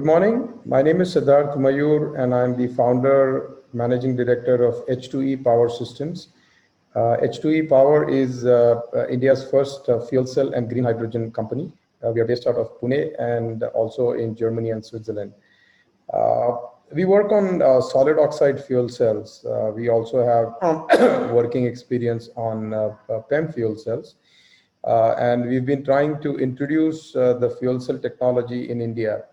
Good morning. My name is Siddharth Mayur, and I'm the founder, managing director of H2E Power Systems. H2E Power is India's first fuel cell and green hydrogen company. We are based out of Pune and also in Germany and Switzerland. Uh, we work on solid oxide fuel cells. We also have working experience on PEM fuel cells. And we've been trying to introduce the fuel cell technology in India.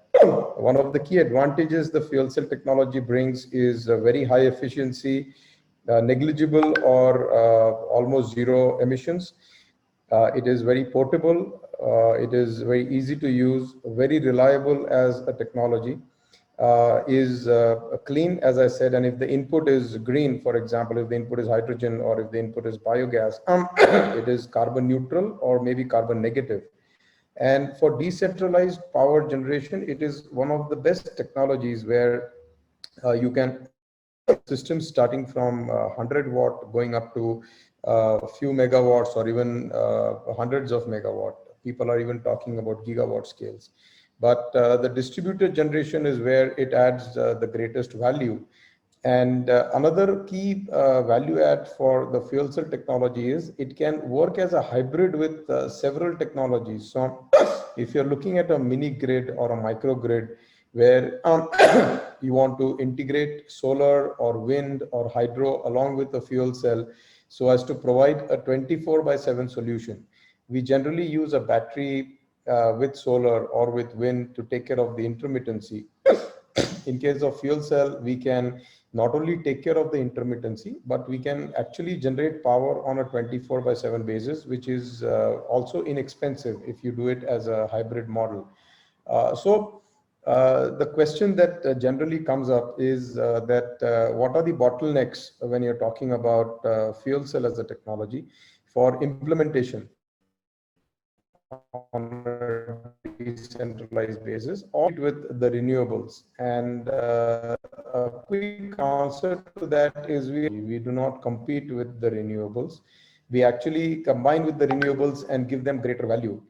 One of the key advantages the fuel cell technology brings is very high efficiency, negligible or almost zero emissions. It is very portable. It is very easy to use, very reliable as a technology. Is clean, as I said, and if the input is green, for example, if the input is hydrogen or if the input is biogas, it is carbon neutral or maybe carbon negative. And for decentralized power generation, it is one of the best technologies where you can systems starting from 100 watt going up to a few megawatts or even hundreds of megawatt. People are even talking about gigawatt scales. But the distributed generation is where it adds the greatest value. And another key value add for the fuel cell technology is it can work as a hybrid with several technologies. So if you're looking at a mini grid or a micro grid where you want to integrate solar or wind or hydro along with the fuel cell so as to provide a 24/7 solution. We generally use a battery with solar or with wind to take care of the intermittency. In case of fuel cell, we can not only take care of the intermittency, but we can actually generate power on a 24/7 basis, which is also inexpensive if you do it as a hybrid model. The question that generally comes up is that what are the bottlenecks when you're talking about fuel cell as a technology for implementation on a decentralized basis or with the renewables? And a quick answer to that is we do not compete with the renewables. We actually combine with the renewables and give them greater value,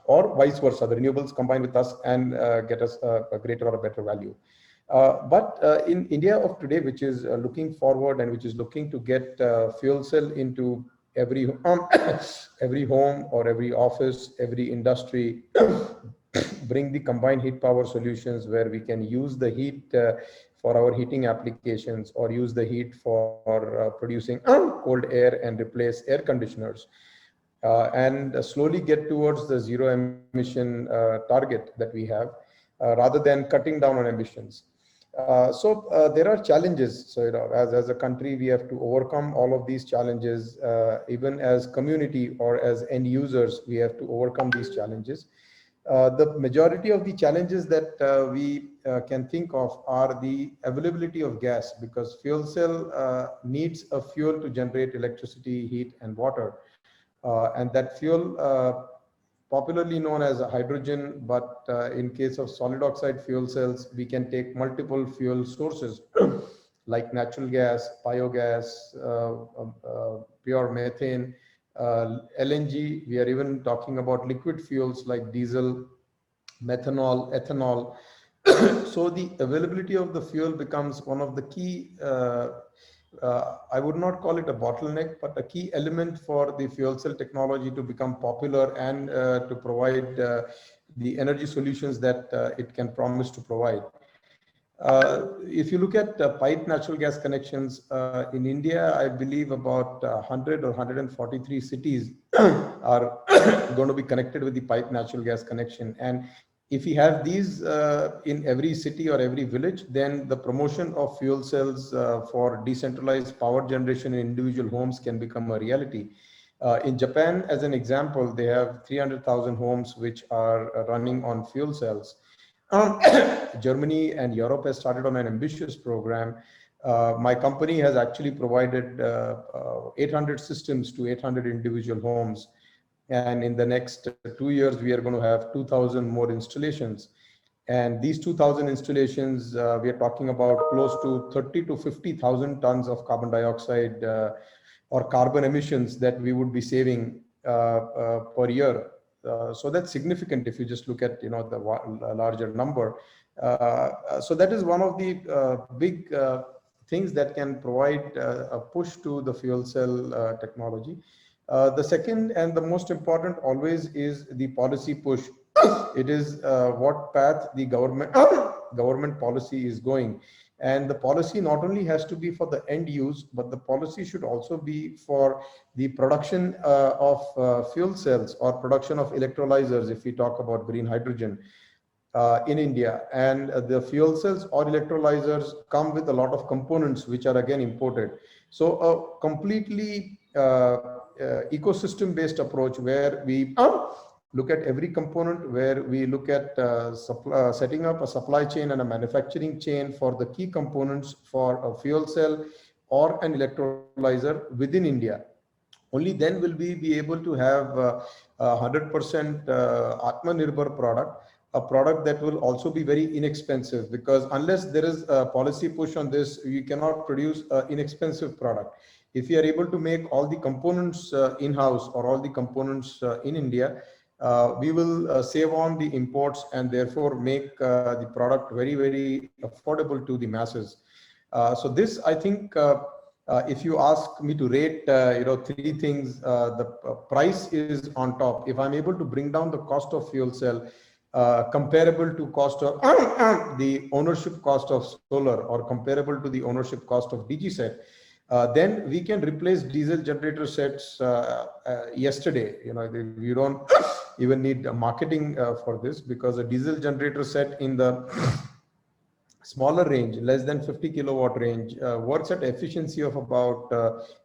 or vice versa. The renewables combine with us and get us a greater or a better value. But in India of today, which is looking forward and which is looking to get fuel cell into every every home or every office, every industry, bring the combined heat power solutions where we can use the heat for our heating applications or use the heat for producing cold air and replace air conditioners. And slowly get towards the zero emission target that we have, rather than cutting down on emissions. There are challenges. So, as a country, we have to overcome all of these challenges. Even as community or as end users, we have to overcome these challenges. The majority of the challenges that we can think of are the availability of gas, because fuel cell needs a fuel to generate electricity, heat, and water. And that fuel, popularly known as hydrogen, but in case of solid oxide fuel cells, we can take multiple fuel sources like natural gas, biogas, pure methane, LNG. We are even talking about liquid fuels like diesel, methanol, ethanol. So the availability of the fuel becomes one of the key, I would not call it a bottleneck, but a key element for the fuel cell technology to become popular and to provide the energy solutions that it can promise to provide. If you look at piped natural gas connections in India, I believe about 100 or 143 cities are going to be connected with the piped natural gas connection. And if we have these in every city or every village, then the promotion of fuel cells for decentralized power generation in individual homes can become a reality. In Japan, as an example, they have 300,000 homes which are running on fuel cells. Germany and Europe has started on an ambitious program. My company has actually provided 800 systems to 800 individual homes. And in the next 2 years, we are going to have 2,000 more installations. And these 2,000 installations, we are talking about close to 30 to 50,000 tons of carbon dioxide or carbon emissions that we would be saving per year. So that's significant if you just look at the larger number. So that is one of the big things that can provide a push to the fuel cell technology. The second and the most important always is the policy push. It is what path the government policy is going. And the policy not only has to be for the end use, but the policy should also be for the production of fuel cells or production of electrolyzers, if we talk about green hydrogen in India. And the fuel cells or electrolyzers come with a lot of components which are again imported. So a completely ecosystem based approach where we look at every component, where we look at setting up a supply chain and a manufacturing chain for the key components for a fuel cell or an electrolyzer within India. Only then will we be able to have a 100% Atmanirbhar product, a product that will also be very inexpensive, because unless there is a policy push on this, you cannot produce an inexpensive product. If you are able to make all the components in-house or all the components in India, we will save on the imports and therefore make the product very, very affordable to the masses. So this, I think, if you ask me to rate, three things, the price is on top. If I'm able to bring down the cost of fuel cell comparable to cost of the ownership cost of solar, or comparable to the ownership cost of DG set, then we can replace diesel generator sets yesterday. You don't even need marketing for this, because a diesel generator set in the smaller range, less than 50 kilowatt range, works at efficiency of about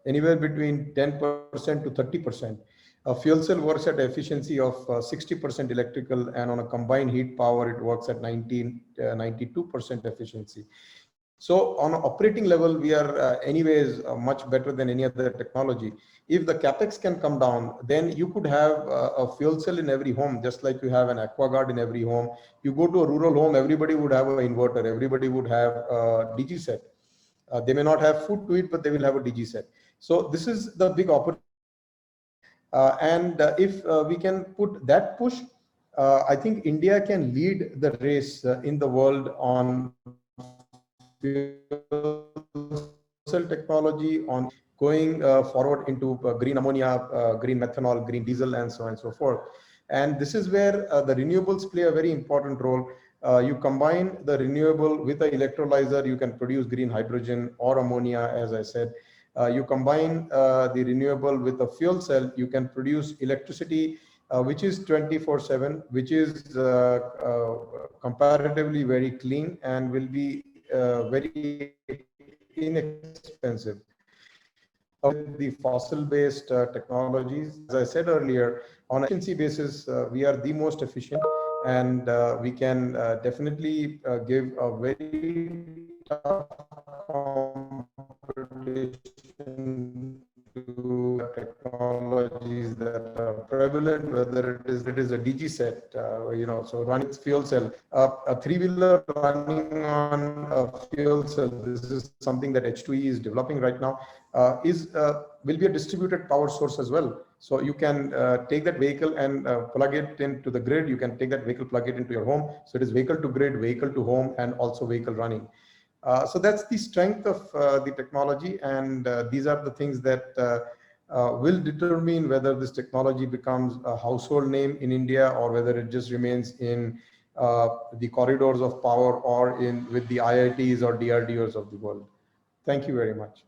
anywhere between 10% to 30%. A fuel cell works at efficiency of 60% electrical, and on a combined heat power, it works at 92% efficiency. So on an operating level, we are anyways much better than any other technology. If the capex can come down, then you could have a fuel cell in every home, just like you have an AquaGuard in every home. You go to a rural home, everybody would have an inverter, everybody would have a DG set. They may not have food to eat, but they will have a DG set. So this is the big opportunity. And if we can put that push, I think India can lead the race in the world on fuel cell technology, on going forward into green ammonia, green methanol, green diesel, and so on and so forth. And this is where the renewables play a very important role. You combine the renewable with the electrolyzer, you can produce green hydrogen or ammonia, as I said. You combine the renewable with a fuel cell, you can produce electricity which is 24/7, which is comparatively very clean and will be very inexpensive. With the fossil-based technologies, as I said earlier, on an efficiency basis, we are the most efficient, and we can definitely give a very tough competition to technologies that are prevalent, whether it is a DG set, so running fuel cell, a three-wheeler running on a fuel cell. This is something that H2E is developing right now. Will be a distributed power source as well. So you can take that vehicle and plug it into the grid. You can take that vehicle, plug it into your home. So it is vehicle to grid, vehicle to home, and also vehicle running. So that's the strength of the technology, and these are the things that will determine whether this technology becomes a household name in India, or whether it just remains in the corridors of power, or with the IITs or DRDOs of the world. Thank you very much.